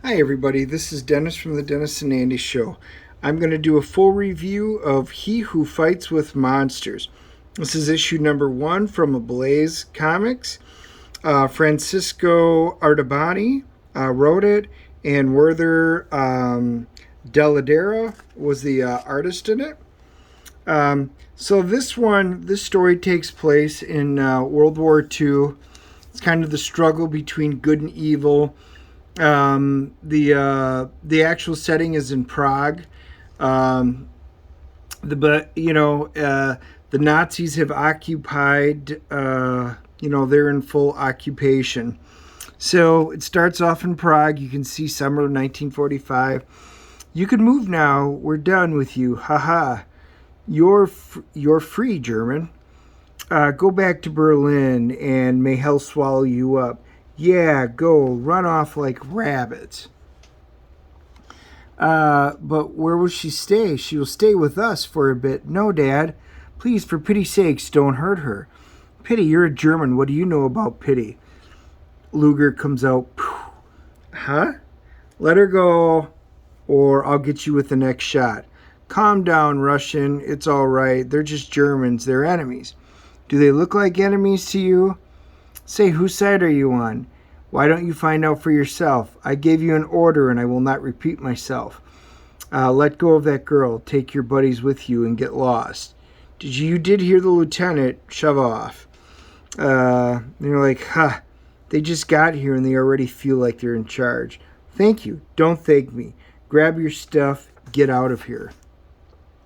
Hi everybody, this is Dennis from the Dennis and Andy Show. I'm going to do a full review of He Who Fights with Monsters. This is issue number 1 from Ablaze Comics. Francesco Artibani wrote it, and Werther Deladera was the artist in it. So this story takes place in World War II. It's kind of the struggle between good and evil. The actual setting is in Prague. The Nazis have occupied. They're in full occupation. So it starts off in Prague. You can see summer of 1945. You can move now. We're done with you. Haha. You're free, German. Go back to Berlin and may hell swallow you up. Yeah, go run off like rabbits. But where will she stay? She will stay with us for a bit. No, Dad. Please, for pity's sakes, don't hurt her. Pity, you're a German. What do you know about pity? Luger comes out. Huh? Let her go, or I'll get you with the next shot. Calm down, Russian. It's all right. They're just Germans. They're enemies. Do they look like enemies to you? Say, whose side are you on? Why don't you find out for yourself? I gave you an order and I will not repeat myself. Let go of that girl. Take your buddies with you and get lost. You did hear the lieutenant. Shove off. They're like, they just got here and they already feel like they're in charge. Thank you. Don't thank me. Grab your stuff. Get out of here.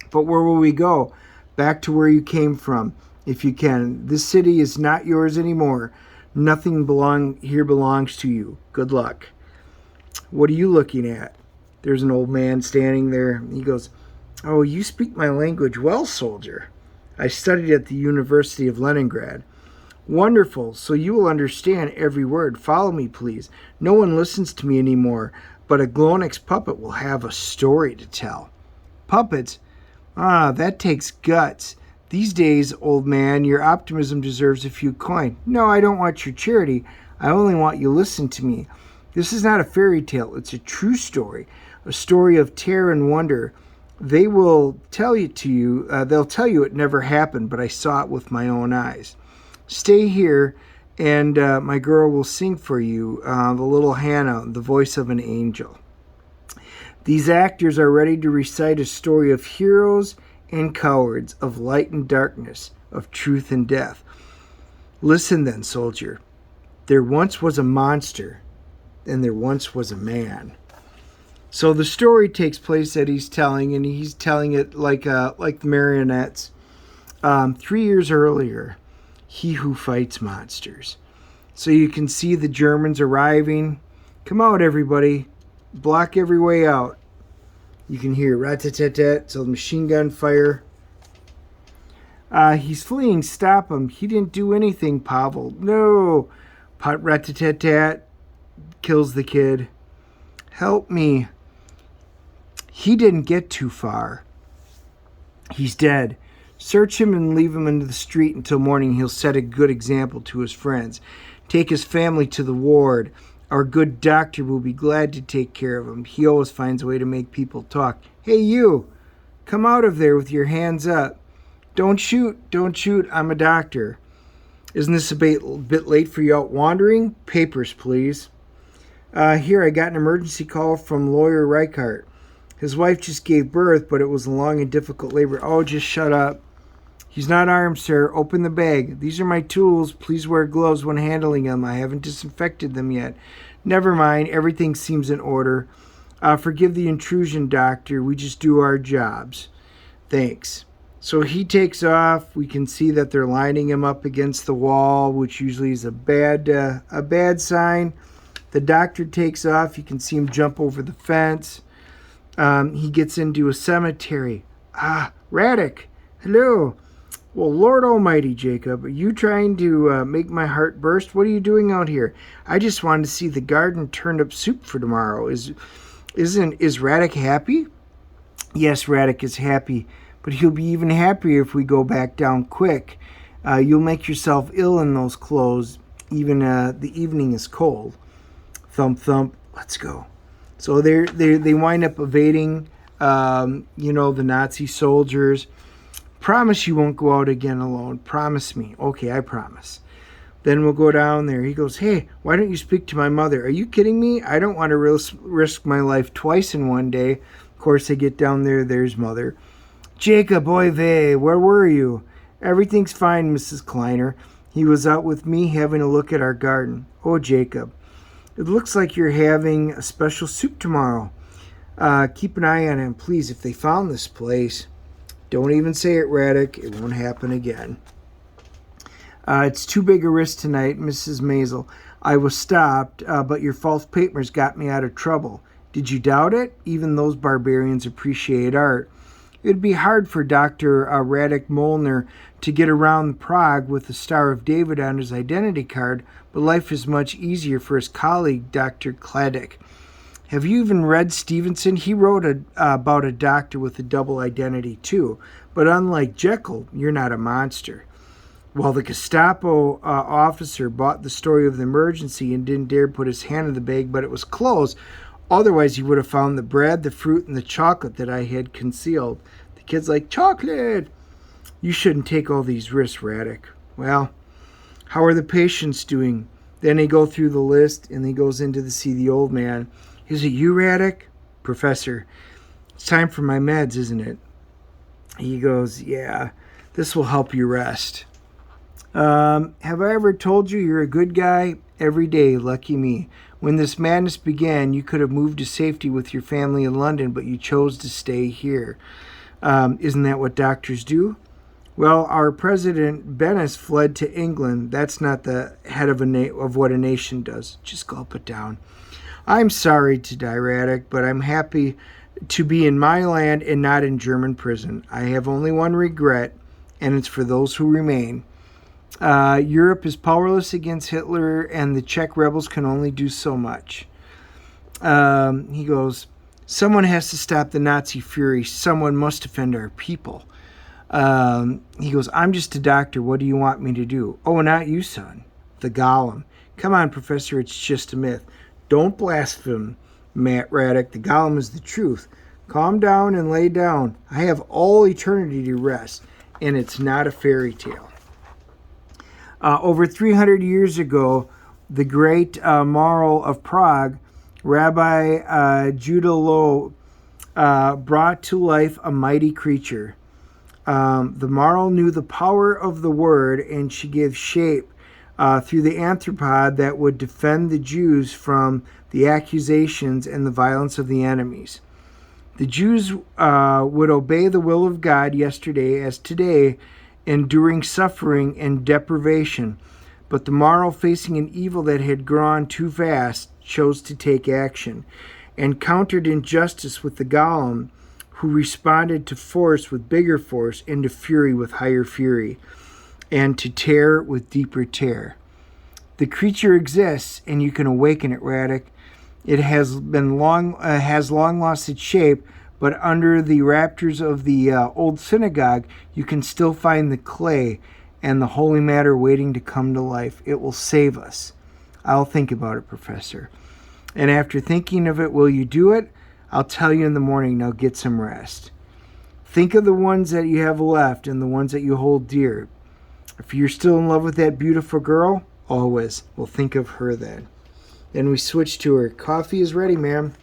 But where will we go? Back to where you came from, if you can. This city is not yours anymore. Nothing here belongs to you. Good luck. What are you looking at? There's an old man standing there. He goes, oh, you speak my language well, soldier. I studied at the University of Leningrad. Wonderful. So you will understand every word. Follow me, please. No one listens to me anymore, but a Glonex puppet will have a story to tell. Puppets? That takes guts. These days, old man, your optimism deserves a few coin. No, I don't want your charity. I only want you to listen to me. This is not a fairy tale. It's a true story, a story of terror and wonder. They will tell you they'll tell you it never happened, but I saw it with my own eyes. Stay here, and my girl will sing for you, the little Hannah, the voice of an angel. These actors are ready to recite a story of heroes and cowards, of light and darkness, of truth and death. Listen then, soldier. There once was a monster, and there once was a man. So the story takes place that he's telling, and he's telling it like the marionettes. 3 years earlier, He Who Fights Monsters. So you can see the Germans arriving. Come out, everybody. Block every way out. You can hear rat-tat-tat-tat, so the machine gun fire. He's fleeing. Stop him. He didn't do anything, Pavel. No. Rat-tat-tat-tat. Kills the kid. Help me. He didn't get too far. He's dead. Search him and leave him into the street until morning. He'll set a good example to his friends. Take his family to the ward. Our good doctor will be glad to take care of him. He always finds a way to make people talk. Hey, you! Come out of there with your hands up. Don't shoot. Don't shoot. I'm a doctor. Isn't this a bit late for you out wandering? Papers, please. Here, I got an emergency call from lawyer Reichart. His wife just gave birth, but it was a long and difficult labor. Oh, just shut up. He's not armed, sir. Open the bag. These are my tools. Please wear gloves when handling them. I haven't disinfected them yet. Never mind. Everything seems in order. Forgive the intrusion, doctor. We just do our jobs. Thanks. So he takes off. We can see that they're lining him up against the wall, which usually is a bad sign. The doctor takes off. You can see him jump over the fence. He gets into a cemetery. Radek. Hello. Well, Lord Almighty, Jacob, are you trying to make my heart burst? What are you doing out here? I just wanted to see the garden turned up soup for tomorrow. Is Radek happy? Yes, Radek is happy, but he'll be even happier if we go back down quick. You'll make yourself ill in those clothes. Even the evening is cold. Thump, thump. Let's go. So they wind up evading, the Nazi soldiers. Promise you won't go out again alone. Promise me. Okay, I promise. Then we'll go down there. He goes, hey, why don't you speak to my mother? Are you kidding me? I don't want to risk my life twice in one day. Of course, they get down there. There's mother. Jacob, oy vey, where were you? Everything's fine, Mrs. Kleiner. He was out with me having a look at our garden. Oh, Jacob, it looks like you're having a special soup tomorrow. Keep an eye on him, please, if they found this place. Don't even say it, Radek. It won't happen again. It's too big a risk tonight, Mrs. Maisel. I was stopped, but your false papers got me out of trouble. Did you doubt it? Even those barbarians appreciate art. It would be hard for Dr. Radek Molnar to get around Prague with the Star of David on his identity card, but life is much easier for his colleague, Dr. Kladek. Have you even read Stevenson? He wrote about a doctor with a double identity, too. But unlike Jekyll, you're not a monster. Well, the Gestapo officer bought the story of the emergency and didn't dare put his hand in the bag, but it was closed. Otherwise, he would have found the bread, the fruit, and the chocolate that I had concealed. The kid's like, chocolate! You shouldn't take all these risks, Radek. Well, how are the patients doing? Then they go through the list, and he goes in to see the old man. Is it you, Radek? Professor, it's time for my meds, isn't it? He goes, yeah, this will help you rest. Have I ever told you you're a good guy? Every day, lucky me. When this madness began, you could have moved to safety with your family in London, but you chose to stay here. Isn't that what doctors do? Well, our president, Bennis, fled to England. That's not the head of what a nation does. Just gulp it down. I'm sorry to die, Radek, but I'm happy to be in my land and not in German prison. I have only one regret, and it's for those who remain. Europe is powerless against Hitler, and the Czech rebels can only do so much. He goes, someone has to stop the Nazi fury. Someone must defend our people. He goes, I'm just a doctor. What do you want me to do? Oh, not you, son. The golem. Come on, Professor, it's just a myth. Don't blaspheme, Matt Radek. The golem is the truth. Calm down and lay down. I have all eternity to rest, and it's not a fairy tale. Over 300 years ago, the great Marl of Prague, Rabbi Judah Loew, brought to life a mighty creature. The Marl knew the power of the word, and she gave shape through the anthropod that would defend the Jews from the accusations and the violence of the enemies. The Jews would obey the will of God yesterday as today, enduring suffering and deprivation, but the Marl, facing an evil that had grown too fast, chose to take action, and countered injustice with the golem, who responded to force with bigger force, and to fury with higher fury, and to terror with deeper terror. The creature exists, and you can awaken it, Radek. It has long lost its shape, but under the rafters of the old synagogue, you can still find the clay and the holy matter waiting to come to life. It will save us. I'll think about it, Professor. And after thinking of it, will you do it? I'll tell you in the morning. Now get some rest. Think of the ones that you have left and the ones that you hold dear. If you're still in love with that beautiful girl, always. We'll think of her then. Then we switch to her. Coffee is ready, ma'am.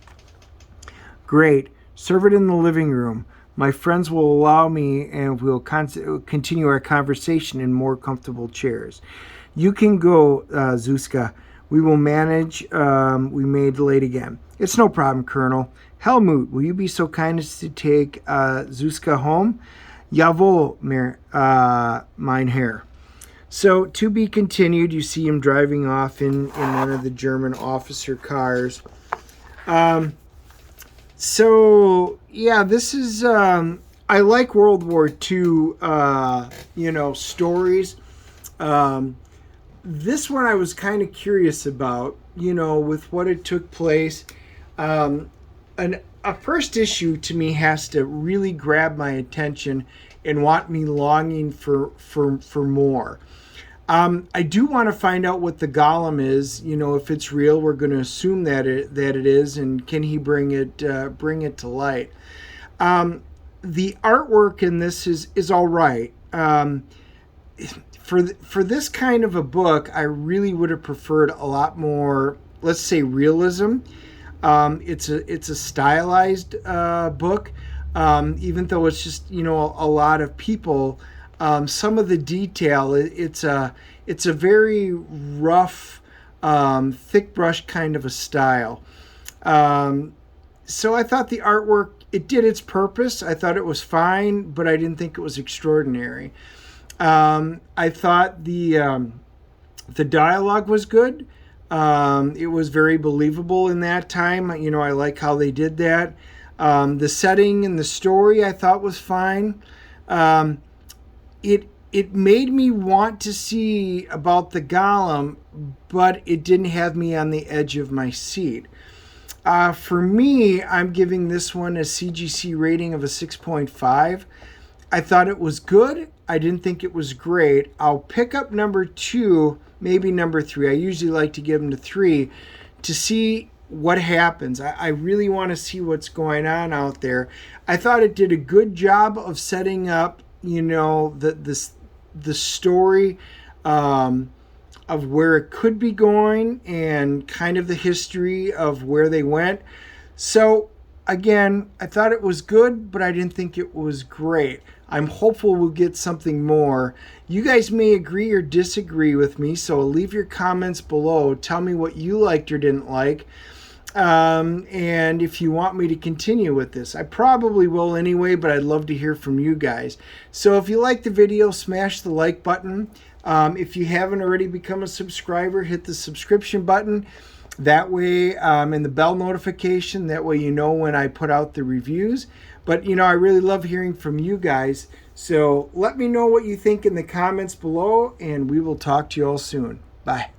Great. Serve it in the living room. My friends will allow me, and we'll continue our conversation in more comfortable chairs. You can go, Zuzka. We will manage. We made late again. It's no problem, Colonel. Helmut, will you be so kind as to take Zuzka home? Jawohl, mein Herr. So, to be continued, you see him driving off in one of the German officer cars. So, yeah, this is, I like World War II, stories. This one I was kind of curious about, with what it took place. A first issue to me has to really grab my attention and want me longing for more. I do want to find out what the golem is. You know, if it's real, we're going to assume that it is, and can he bring it to light? The artwork in this is all right. For this kind of a book, I really would have preferred a lot more, let's say, realism. It's a stylized book, even though it's just, you know, a lot of people. Some of the detail, it's a very rough, thick brush kind of a style. So I thought the artwork, it did its purpose. I thought it was fine, but I didn't think it was extraordinary. I thought the dialogue was good. It was very believable in that time. You know, I like how they did that. The setting and the story I thought was fine. It made me want to see about the golem, but it didn't have me on the edge of my seat. For me, I'm giving this one a CGC rating of a 6.5. I thought it was good. I didn't think it was great. I'll pick up number 2, maybe number 3. I usually like to give them to 3 to see what happens. I really want to see what's going on out there. I thought it did a good job of setting up, you know, the story of where it could be going and kind of the history of where they went. So again, I thought it was good, but I didn't think it was great. I'm hopeful we'll get something more. You guys may agree or disagree with me, so leave your comments below. Tell me what you liked or didn't like. And if you want me to continue with this, I probably will anyway, but I'd love to hear from you guys. So if you like the video, smash the like button. If you haven't already become a subscriber, hit the subscription button. That way, and the bell notification, that way you know when I put out the reviews. But, you know, I really love hearing from you guys. So let me know what you think in the comments below, and we will talk to you all soon. Bye.